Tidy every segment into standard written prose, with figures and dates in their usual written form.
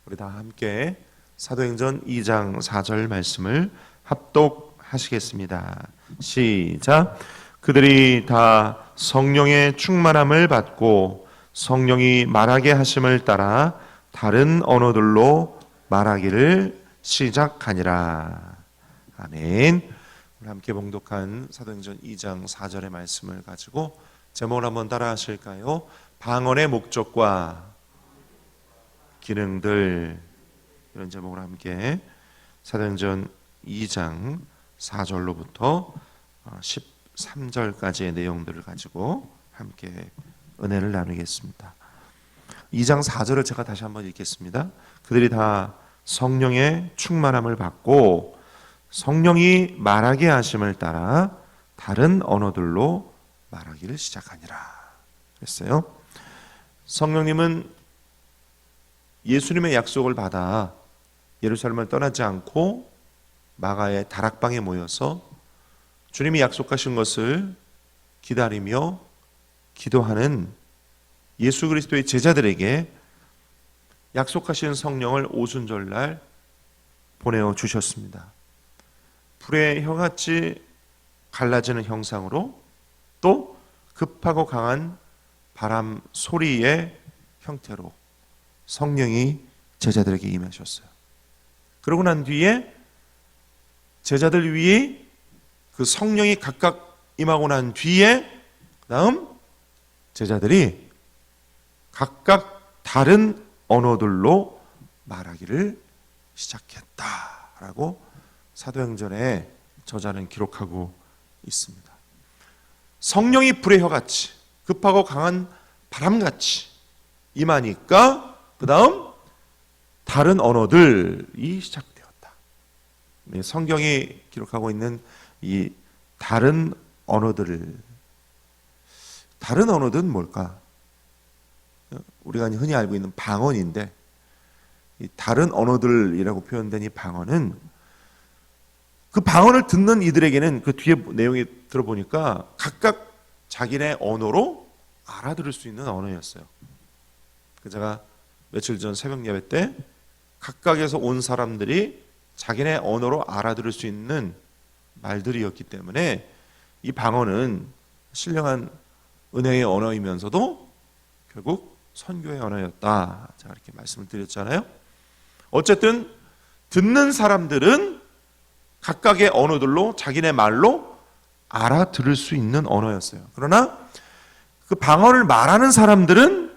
우리 다 함께 사도행전 2장 4절 말씀을 합독하시겠습니다. 시작. 그들이 다 성령의 충만함을 받고 성령이 말하게 하심을 따라 다른 언어들로 말하기를 시작하니라. 아멘. 우리 함께 봉독한 사도행전 2장 4절의 말씀을 가지고 제목을 한번 따라 하실까요? 방언의 목적과 기능들, 이런 제목으로 함께 사도행전 2장 4절로부터 13절까지의 내용들을 가지고 함께 은혜를 나누겠습니다. 2장 4절을 제가 다시 한번 읽겠습니다. 그들이 다 성령의 충만함을 받고 성령이 말하게 하심을 따라 다른 언어들로 말하기를 시작하니라 그랬어요. 성령님은 예수님의 약속을 받아 예루살렘을 떠나지 않고 마가의 다락방에 모여서 주님이 약속하신 것을 기다리며 기도하는 예수 그리스도의 제자들에게 약속하신 성령을 오순절날 보내어 주셨습니다. 불의 혀같이 갈라지는 형상으로 또 급하고 강한 바람 소리의 형태로 성령이 제자들에게 임하셨어요. 그러고 난 뒤에 제자들 위에 그 성령이 각각 임하고 난 뒤에 다음 제자들이 각각 다른 언어들로 말하기를 시작했다라고 사도행전의 저자는 기록하고 있습니다. 성령이 불의 혀같이 급하고 강한 바람같이 임하니까 그 다음 다른 언어들이 시작되었다. 성경이 기록하고 있는 이 다른 언어들은 뭘까? 우리가 흔히 알고 있는 방언인데 이 다른 언어들이라고 표현된 이 방언은 그 방언을 듣는 이들에게는 그 뒤에 내용이 들어보니까 각각 자기네 언어로 알아들을 수 있는 언어였어요. 제가 며칠 전 새벽 예배 때 각각에서 온 사람들이 자기네 언어로 알아들을 수 있는 말들이었기 때문에 이 방언은 신령한 은혜의 언어이면서도 결국 선교의 언어였다. 제가 이렇게 말씀을 드렸잖아요. 어쨌든 듣는 사람들은 각각의 언어들로 자기네 말로 알아들을 수 있는 언어였어요. 그러나 그 방언을 말하는 사람들은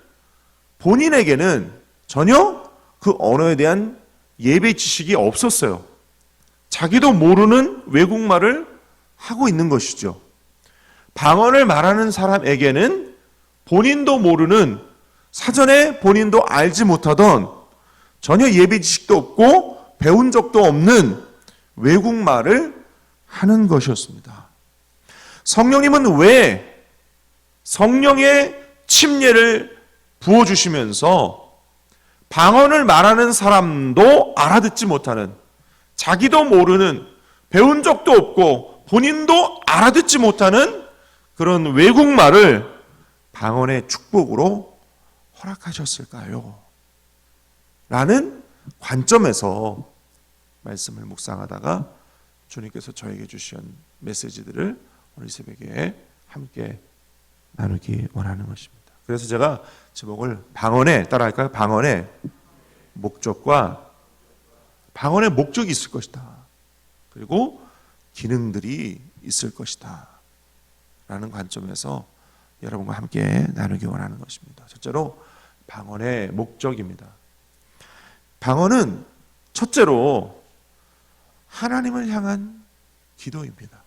본인에게는 전혀 그 언어에 대한 예배 지식이 없었어요. 자기도 모르는 외국말을 하고 있는 것이죠. 방언을 말하는 사람에게는 본인도 모르는, 사전에 본인도 알지 못하던, 전혀 예배 지식도 없고 배운 적도 없는 외국말을 하는 것이었습니다. 성령님은 왜 성령의 침례를 부어주시면서 방언을 말하는 사람도 알아듣지 못하는, 자기도 모르는, 배운 적도 없고 본인도 알아듣지 못하는 그런 외국말을 방언의 축복으로 허락하셨을까요? 라는 관점에서 말씀을 묵상하다가 주님께서 저에게 주신 메시지들을 오늘 새벽에 함께 나누기 원하는 것입니다. 그래서 제가 제목을 방언에, 따라할까요? 방언의 목적과, 방언의 목적이 있을 것이다. 그리고 기능들이 있을 것이다. 라는 관점에서 여러분과 함께 나누기 원하는 것입니다. 첫째로 방언의 목적입니다. 방언은 첫째로 하나님을 향한 기도입니다.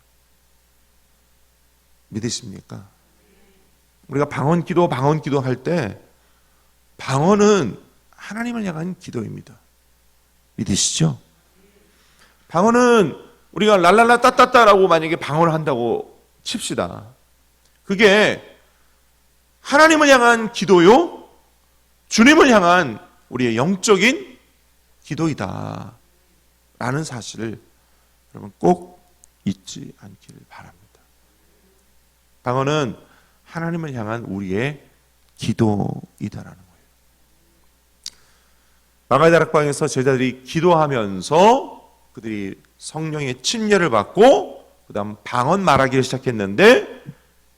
믿으십니까? 우리가 방언 기도 할 때 방언은 하나님을 향한 기도입니다. 믿으시죠? 방언은 우리가 랄랄라 따따따라고 만약에 방언을 한다고 칩시다. 그게 하나님을 향한 기도요, 주님을 향한 우리의 영적인 기도이다 라는 사실을 여러분 꼭 잊지 않기를 바랍니다. 방언은 하나님을 향한 우리의 기도이다라는 거예요. 마가다락방에서 제자들이 기도하면서 그들이 성령의 침례를 받고 그 다음 방언 말하기를 시작했는데,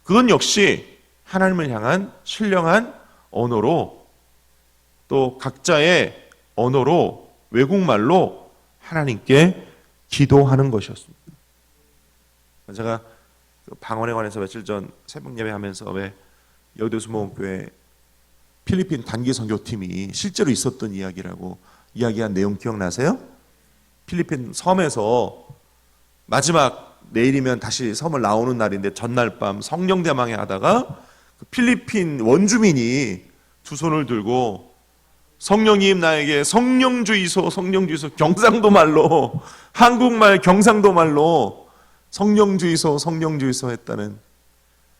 그건 역시 하나님을 향한 신령한 언어로, 또 각자의 언어로, 외국말로 하나님께 기도하는 것이었습니다. 제가 방언에 관해서 며칠 전 새벽 예배하면서 왜 여의도수목교회 필리핀 단기 선교팀이 실제로 있었던 이야기라고 이야기한 내용 기억나세요? 필리핀 섬에서 마지막 내일이면 다시 섬을 나오는 날인데 전날 밤 성령대망회 하다가 그 필리핀 원주민이 두 손을 들고 성령님 나에게 성령주의소, 성령주의소, 경상도 말로, 한국말 경상도 말로 성령주의소, 성령주의소 했다는,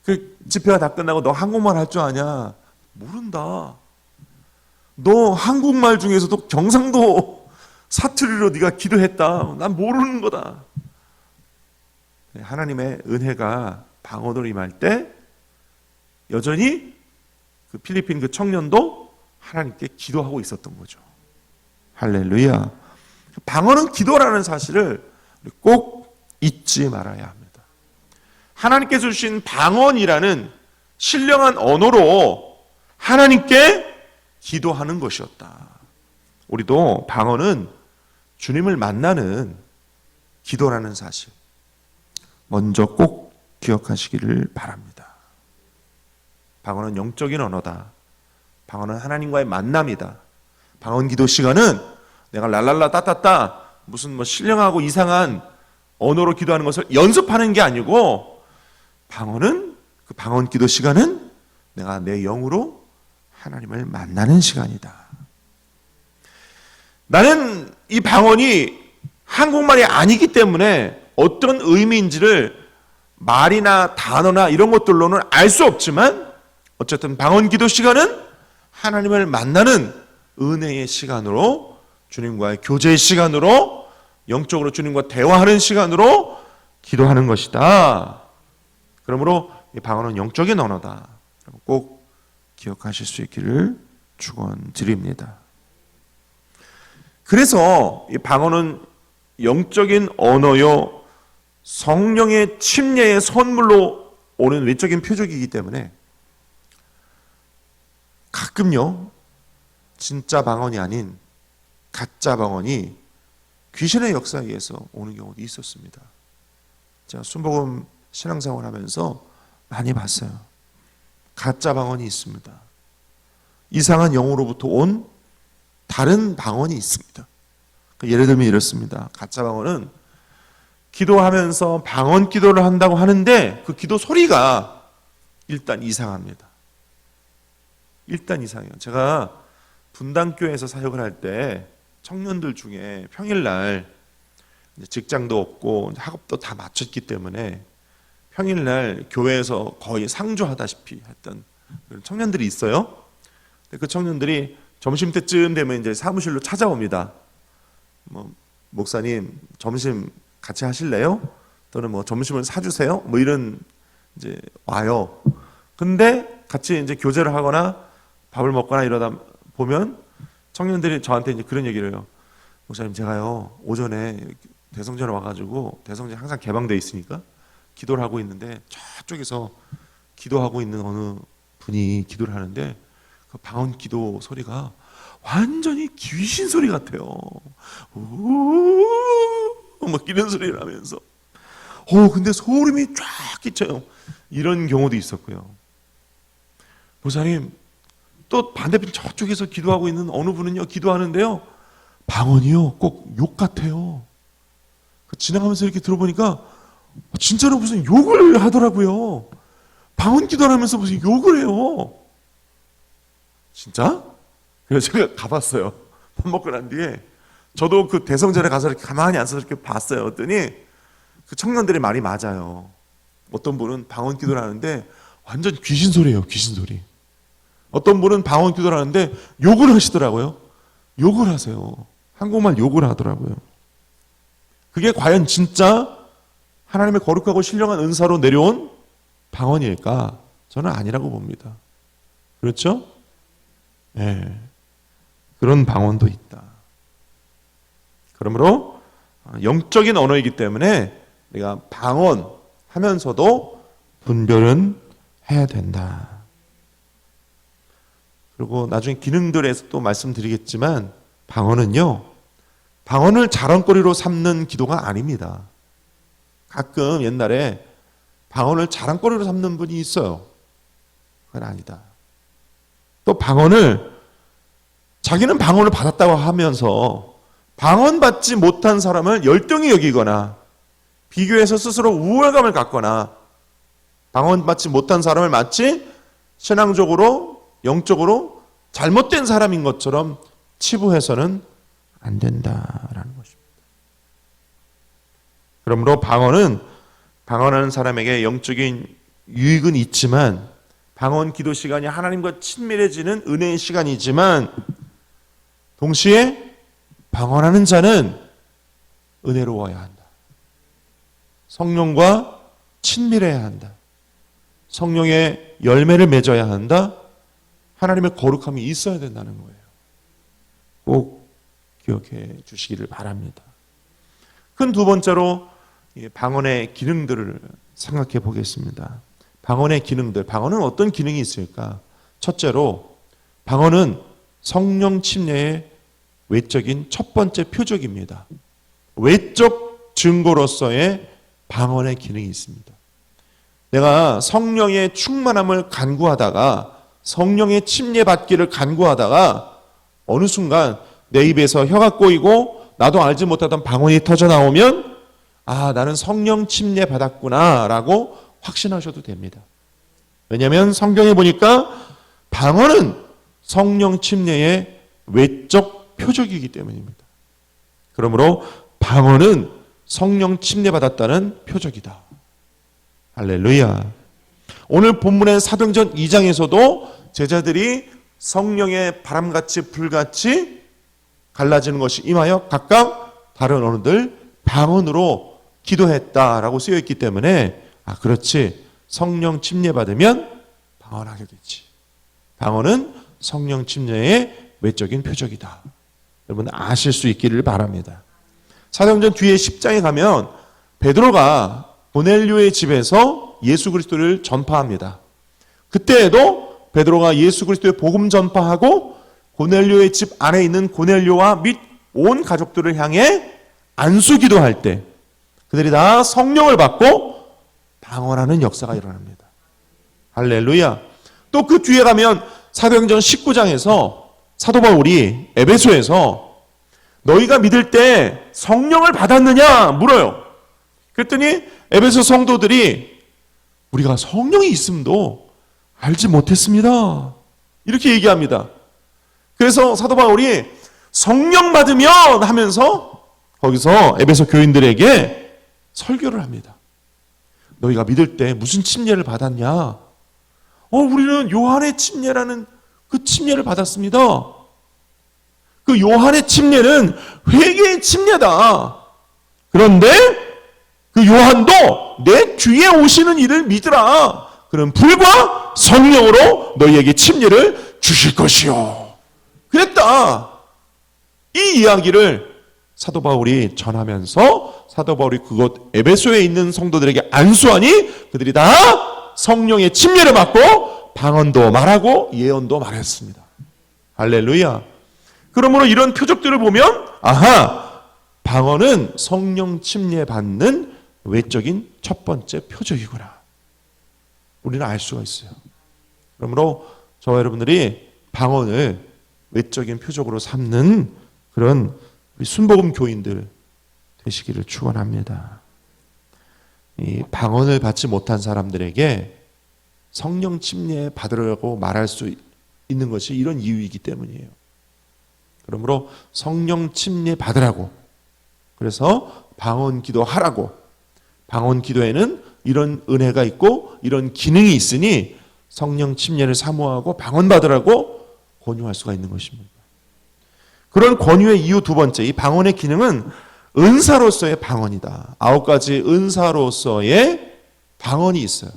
그 집회가 다 끝나고 너 한국말 할 줄 아냐? 모른다. 너 한국말 중에서도 경상도 사투리로 네가 기도했다. 난 모르는 거다. 하나님의 은혜가 방언으로 임할 때 여전히 그 필리핀 그 청년도 하나님께 기도하고 있었던 거죠. 할렐루야. 방언은 기도라는 사실을 꼭 잊지 말아야 합니다. 하나님께서 주신 방언이라는 신령한 언어로 하나님께 기도하는 것이었다. 우리도 방언은 주님을 만나는 기도라는 사실 먼저 꼭 기억하시기를 바랍니다. 방언은 영적인 언어다. 방언은 하나님과의 만남이다. 방언 기도 시간은 내가 랄랄라 따따따 무슨 뭐 신령하고 이상한 언어로 기도하는 것을 연습하는 게 아니고, 방언은, 그 방언 기도 시간은 내가 내 영으로 하나님을 만나는 시간이다. 나는 이 방언이 한국말이 아니기 때문에 어떤 의미인지를 말이나 단어나 이런 것들로는 알 수 없지만, 어쨌든 방언 기도 시간은 하나님을 만나는 은혜의 시간으로, 주님과의 교제의 시간으로, 영적으로 주님과 대화하는 시간으로 기도하는 것이다. 그러므로 이 방언은 영적인 언어다. 꼭 기억하실 수 있기를 축원드립니다. 그래서 이 방언은 영적인 언어요, 성령의 침례의 선물로 오는 외적인 표적이기 때문에 가끔요, 진짜 방언이 아닌 가짜 방언이 귀신의 역사에 의해서 오는 경우도 있었습니다. 제가 순복음 신앙생활 하면서 많이 봤어요. 가짜 방언이 있습니다. 이상한 영으로부터 온 다른 방언이 있습니다. 예를 들면 이렇습니다. 가짜 방언은 기도하면서 방언 기도를 한다고 하는데 그 기도 소리가 일단 이상합니다. 일단 이상해요. 제가 분당교회에서 사역을 할 때 청년들 중에 평일날 직장도 없고 학업도 다 마쳤기 때문에 평일날 교회에서 거의 상주하다시피 했던 그런 청년들이 있어요. 그 청년들이 점심때쯤 되면 이제 사무실로 찾아옵니다. 뭐 목사님 점심 같이 하실래요? 또는 뭐 점심을 사주세요? 뭐 이런 이제 와요. 근데 같이 이제 교제를 하거나 밥을 먹거나 이러다 보면 청년들이 저한테 이제 그런 얘기를 해요. 목사님, 제가요 오전에 대성전에 와가지고 대성전 항상 개방되어 있으니까 기도를 하고 있는데 저쪽에서 기도하고 있는 어느 분이 기도를 하는데 그 방언 기도 소리가 완전히 귀신 소리 같아요. 막 이런 소리를 하면서 근데 소름이 쫙 끼쳐요. 이런 경우도 있었고요. 목사님, 또 반대편 저쪽에서 기도하고 있는 어느 분은요 기도하는데요 방언이요 꼭 욕 같아요. 지나가면서 이렇게 들어보니까 진짜로 무슨 욕을 하더라고요. 방언 기도를 하면서 무슨 욕을 해요. 진짜? 그래서 제가 가봤어요. 밥 먹고 난 뒤에 저도 그 대성전에 가서 이렇게 가만히 앉아서 이렇게 봤어요. 그랬더니 그 청년들의 말이 맞아요. 어떤 분은 방언 기도를 하는데 완전 귀신 소리예요. 귀신 소리. 어떤 분은 방언 기도를 하는데 욕을 하시더라고요. 욕을 하세요. 한국말 욕을 하더라고요. 그게 과연 진짜 하나님의 거룩하고 신령한 은사로 내려온 방언일까? 저는 아니라고 봅니다. 그렇죠? 네. 그런 방언도 있다. 그러므로 영적인 언어이기 때문에 내가 방언하면서도 분별은 해야 된다. 그리고 나중에 기능들에서 또 말씀드리겠지만 방언은요, 방언을 자랑거리로 삼는 기도가 아닙니다. 가끔 옛날에 방언을 자랑거리로 삼는 분이 있어요. 그건 아니다. 또 방언을 자기는 방언을 받았다고 하면서 방언 받지 못한 사람을 열등히 여기거나 비교해서 스스로 우월감을 갖거나 방언 받지 못한 사람을 마치 신앙적으로 영적으로 잘못된 사람인 것처럼 치부해서는 안 된다라는 것입니다. 그러므로 방언하는 사람에게 영적인 유익은 있지만 방언 기도 시간이 하나님과 친밀해지는 은혜의 시간이지만 동시에 방언하는 자는 은혜로워야 한다. 성령과 친밀해야 한다. 성령의 열매를 맺어야 한다. 하나님의 거룩함이 있어야 된다는 거예요. 꼭 기억해 주시기를 바랍니다. 큰 두 번째로 방언의 기능들을 생각해 보겠습니다. 방언의 기능들, 방언은 어떤 기능이 있을까? 첫째로 방언은 성령 침례의 외적인 첫 번째 표적입니다. 외적 증거로서의 방언의 기능이 있습니다. 내가 성령의 충만함을 간구하다가 성령의 침례받기를 간구하다가 어느 순간 내 입에서 혀가 꼬이고 나도 알지 못하던 방언이 터져 나오면 나는 성령 침례 받았구나 라고 확신하셔도 됩니다. 왜냐하면 성경에 보니까 방언은 성령 침례의 외적 표적이기 때문입니다. 그러므로 방언은 성령 침례 받았다는 표적이다. 할렐루야. 오늘 본문의 사도행전 2장에서도 제자들이 성령의 바람같이 불같이 갈라지는 것이 임하여 각각 다른 언어들 방언으로 기도했다라고 쓰여 있기 때문에 그렇지, 성령 침례 받으면 방언하게 되지. 방언은 성령 침례의 외적인 표적이다. 여러분 아실 수 있기를 바랍니다. 사도행전 뒤에 10장에 가면 베드로가 고넬료의 집에서 예수 그리스도를 전파합니다. 그때에도 베드로가 예수 그리스도의 복음 전파하고 고넬료의 집 안에 있는 고넬료와 및 온 가족들을 향해 안수 기도할 때 그들이 다 성령을 받고 방언하는 역사가 일어납니다. 할렐루야. 또 그 뒤에 가면 사도행전 19장에서 사도 바울이 에베소에서 너희가 믿을 때 성령을 받았느냐 물어요. 그랬더니 에베소 성도들이 우리가 성령이 있음도 알지 못했습니다. 이렇게 얘기합니다. 그래서 사도 바울이 성령 받으면 하면서 거기서 에베소 교인들에게 설교를 합니다. 너희가 믿을 때 무슨 침례를 받았냐? 우리는 요한의 침례라는 그 침례를 받았습니다. 그 요한의 침례는 회개의 침례다. 그런데 그 요한도 내 뒤에 오시는 이를 믿으라. 그럼 불과 성령으로 너희에게 침례를 주실 것이요. 그랬다. 이 이야기를 사도 바울이 전하면서 사도 바울이 그곳 에베소에 있는 성도들에게 안수하니 그들이 다 성령의 침례를 받고 방언도 말하고 예언도 말했습니다. 할렐루야. 그러므로 이런 표적들을 보면 방언은 성령 침례 받는 외적인 첫 번째 표적이구나. 우리는 알 수가 있어요. 그러므로 저와 여러분들이 방언을 외적인 표적으로 삼는 그런 우리 순복음 교인들 되시기를 축원합니다. 이 방언을 받지 못한 사람들에게 성령 침례 받으려고 말할 수 있는 것이 이런 이유이기 때문이에요. 그러므로 성령 침례 받으라고, 그래서 방언 기도하라고, 방언 기도에는 이런 은혜가 있고 이런 기능이 있으니 성령 침례를 사모하고 방언 받으라고 권유할 수가 있는 것입니다. 그런 권유의 이유 두 번째, 이 방언의 기능은 은사로서의 방언이다. 9가지 은사로서의 방언이 있어요.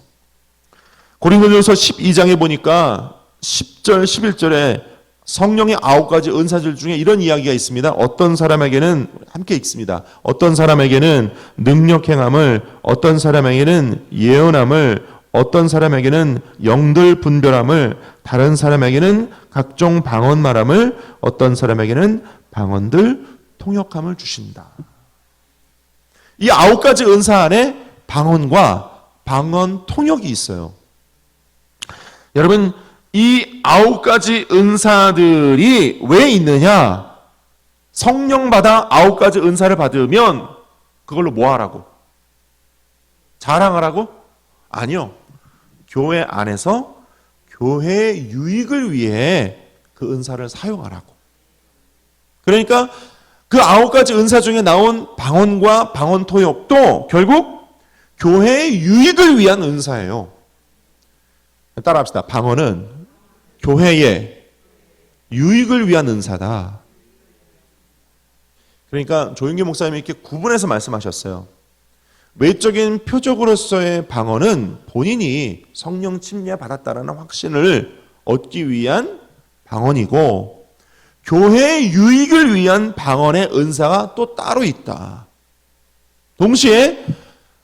고린도전서 12장에 보니까 10절, 11절에 성령의 9가지 은사들 중에 이런 이야기가 있습니다. 어떤 사람에게는 함께 읽습니다. 어떤 사람에게는 능력 행함을, 어떤 사람에게는 예언함을, 어떤 사람에게는 영들 분별함을, 다른 사람에게는 각종 방언 말함을, 어떤 사람에게는 방언들 통역함을 주신다. 이 9가지 은사 안에 방언과 방언 통역이 있어요. 여러분, 이 9가지 은사들이 왜 있느냐? 성령 받아 9가지 은사를 받으면 그걸로 뭐 하라고? 자랑하라고? 아니요. 교회 안에서 교회의 유익을 위해 그 은사를 사용하라고. 그러니까 그 9가지 은사 중에 나온 방언과 방언 통역도 결국 교회의 유익을 위한 은사예요. 따라합시다. 방언은 교회의 유익을 위한 은사다. 그러니까 조윤기 목사님이 이렇게 구분해서 말씀하셨어요. 외적인 표적으로서의 방언은 본인이 성령 침례 받았다라는 확신을 얻기 위한 방언이고, 교회의 유익을 위한 방언의 은사가 또 따로 있다. 동시에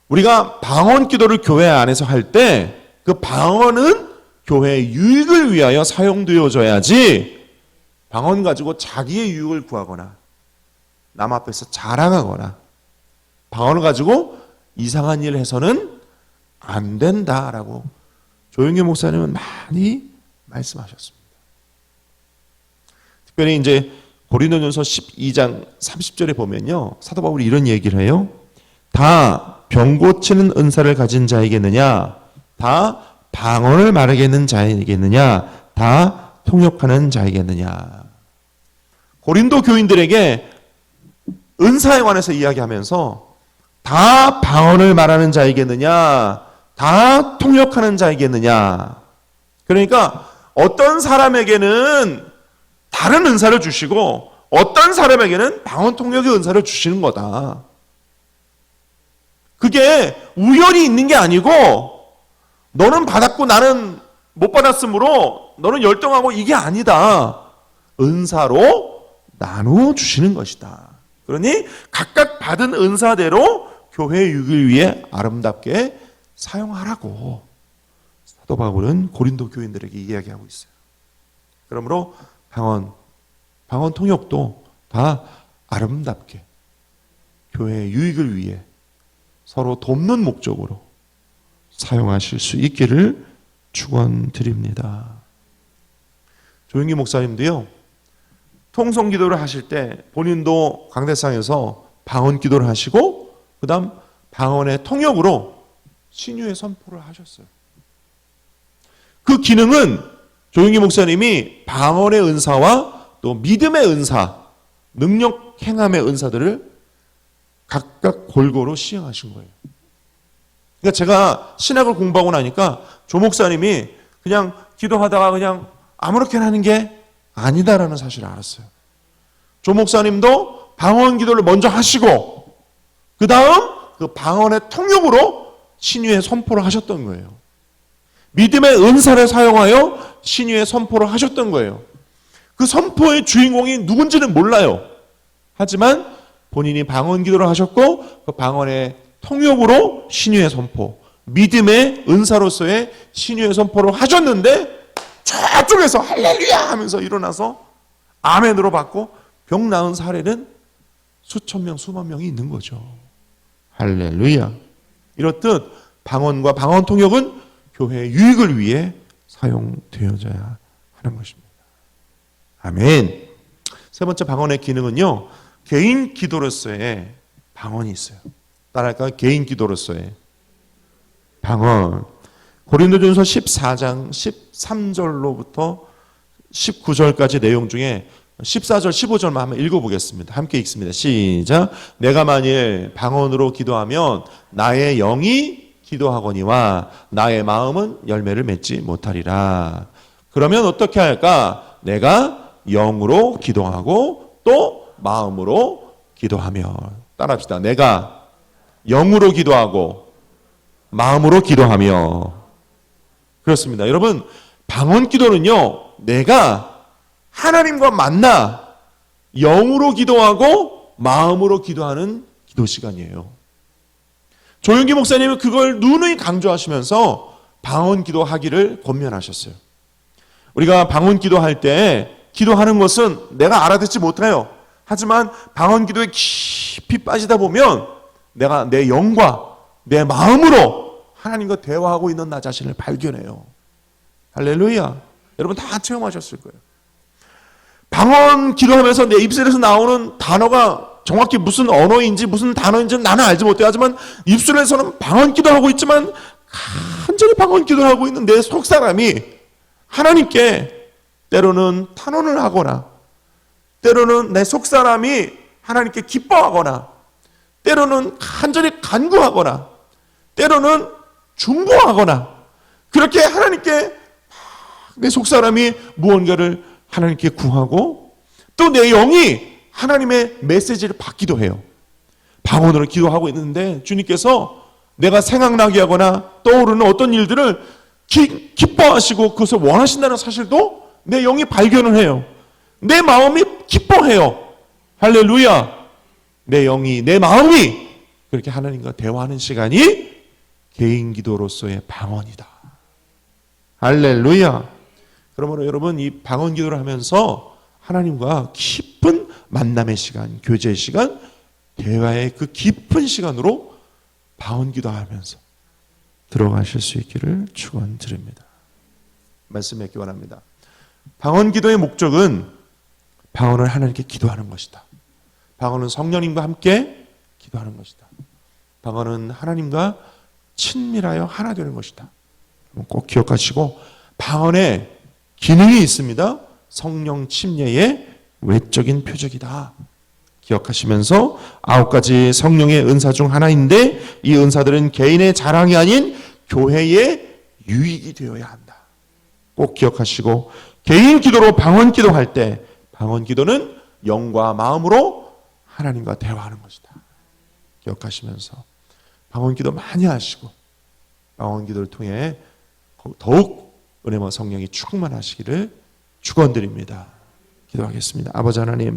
우리가 방언 기도를 교회 안에서 할 때 그 방언은 교회의 유익을 위하여 사용되어져야지, 방언 가지고 자기의 유익을 구하거나 남 앞에서 자랑하거나 방언을 가지고 이상한 일을 해서는 안 된다라고 조영기 목사님은 많이 말씀하셨습니다. 특별히 이제 고린도전서 12장 30절에 보면요, 사도 바울이 이런 얘기를 해요. 다 병 고치는 은사를 가진 자이겠느냐? 다 방언을 말하겠는 자이겠느냐? 다 통역하는 자이겠느냐? 고린도 교인들에게 은사에 관해서 이야기하면서 다 방언을 말하는 자이겠느냐? 다 통역하는 자이겠느냐? 그러니까 어떤 사람에게는 다른 은사를 주시고 어떤 사람에게는 방언 통역의 은사를 주시는 거다. 그게 우연히 있는 게 아니고 너는 받았고 나는 못 받았으므로 너는 열등하고 이게 아니다. 은사로 나누어 주시는 것이다. 그러니 각각 받은 은사대로 교회의 유익을 위해 아름답게 사용하라고 사도 바울은 고린도 교인들에게 이야기하고 있어요. 그러므로 방언 통역도 다 아름답게 교회의 유익을 위해 서로 돕는 목적으로 사용하실 수 있기를 축원드립니다. 조영기 목사님도요, 통성 기도를 하실 때 본인도 강대상에서 방언 기도를 하시고 그 다음 방언의 통역으로 신유의 선포를 하셨어요. 그 기능은 조영기 목사님이 방언의 은사와 또 믿음의 은사, 능력 행함의 은사들을 각각 골고루 시행하신 거예요. 그러니까 제가 신학을 공부하고 나니까 조 목사님이 그냥 기도하다가 그냥 아무렇게나 하는 게 아니다라는 사실을 알았어요. 조 목사님도 방언 기도를 먼저 하시고 그 다음 그 방언의 통역으로 신유의 선포를 하셨던 거예요. 믿음의 은사를 사용하여 신유의 선포를 하셨던 거예요. 그 선포의 주인공이 누군지는 몰라요. 하지만 본인이 방언 기도를 하셨고 그 방언의 통역으로 신유의 선포, 믿음의 은사로서의 신유의 선포를 하셨는데 저쪽에서 할렐루야 하면서 일어나서 아멘으로 받고 병 나은 사례는 수천 명, 수만 명이 있는 거죠. 할렐루야. 이렇듯 방언과 방언 통역은 교회의 유익을 위해 사용되어져야 하는 것입니다. 아멘. 세 번째 방언의 기능은요, 개인 기도로서의 방언이 있어요. 따라할까요? 개인 기도로서의 방언. 고린도전서 14장 13절로부터 19절까지 내용 중에 14절, 15절만 한번 읽어보겠습니다. 함께 읽습니다. 시작. 내가 만일 방언으로 기도하면 나의 영이 기도하거니와 나의 마음은 열매를 맺지 못하리라. 그러면 어떻게 할까? 내가 영으로 기도하고 또 마음으로 기도하며. 따라합시다. 내가 영으로 기도하고 마음으로 기도하며. 그렇습니다. 여러분, 방언 기도는요, 내가 하나님과 만나 영으로 기도하고 마음으로 기도하는 기도 시간이에요. 조용기 목사님은 그걸 누누이 강조하시면서 방언 기도하기를 권면하셨어요. 우리가 방언 기도할 때 기도하는 것은 내가 알아듣지 못해요. 하지만 방언 기도에 깊이 빠지다 보면 내가 내 영과 내 마음으로 하나님과 대화하고 있는 나 자신을 발견해요. 할렐루야. 여러분 다 체험하셨을 거예요. 방언 기도하면서 내 입술에서 나오는 단어가 정확히 무슨 언어인지 무슨 단어인지 나는 알지 못해. 하지만 입술에서는 방언 기도하고 있지만 간절히 방언 기도를 하고 있는 내 속사람이 하나님께 때로는 탄원을 하거나, 때로는 내 속사람이 하나님께 기뻐하거나, 때로는 간절히 간구하거나, 때로는 중보하거나, 그렇게 하나님께 내 속사람이 무언가를 하나님께 구하고 또 내 영이 하나님의 메시지를 받기도 해요. 방언으로 기도하고 있는데 주님께서 내가 생각나게 하거나 떠오르는 어떤 일들을 기뻐하시고 그것을 원하신다는 사실도 내 영이 발견을 해요. 내 마음이 기뻐해요. 할렐루야. 내 영이, 내 마음이 그렇게 하나님과 대화하는 시간이 개인 기도로서의 방언이다. 할렐루야. 그러므로 여러분 이 방언 기도를 하면서 하나님과 깊은 만남의 시간, 교제의 시간, 대화의 그 깊은 시간으로 방언 기도하면서 들어가실 수 있기를 축원드립니다. 말씀 맺기 원합니다. 방언 기도의 목적은 방언을 하나님께 기도하는 것이다. 방언은 성령님과 함께 기도하는 것이다. 방언은 하나님과 친밀하여 하나 되는 것이다. 꼭 기억하시고 방언에 기능이 있습니다. 성령 침례의 외적인 표적이다. 기억하시면서 9가지 성령의 은사 중 하나인데 이 은사들은 개인의 자랑이 아닌 교회의 유익이 되어야 한다. 꼭 기억하시고 개인 기도로 방언 기도할 때 방언 기도는 영과 마음으로 하나님과 대화하는 것이다. 기억하시면서 방언 기도 많이 하시고 방언 기도를 통해 더욱 은혜와 성령이 충만하시기를 축원드립니다. 기도하겠습니다. 아버지 하나님,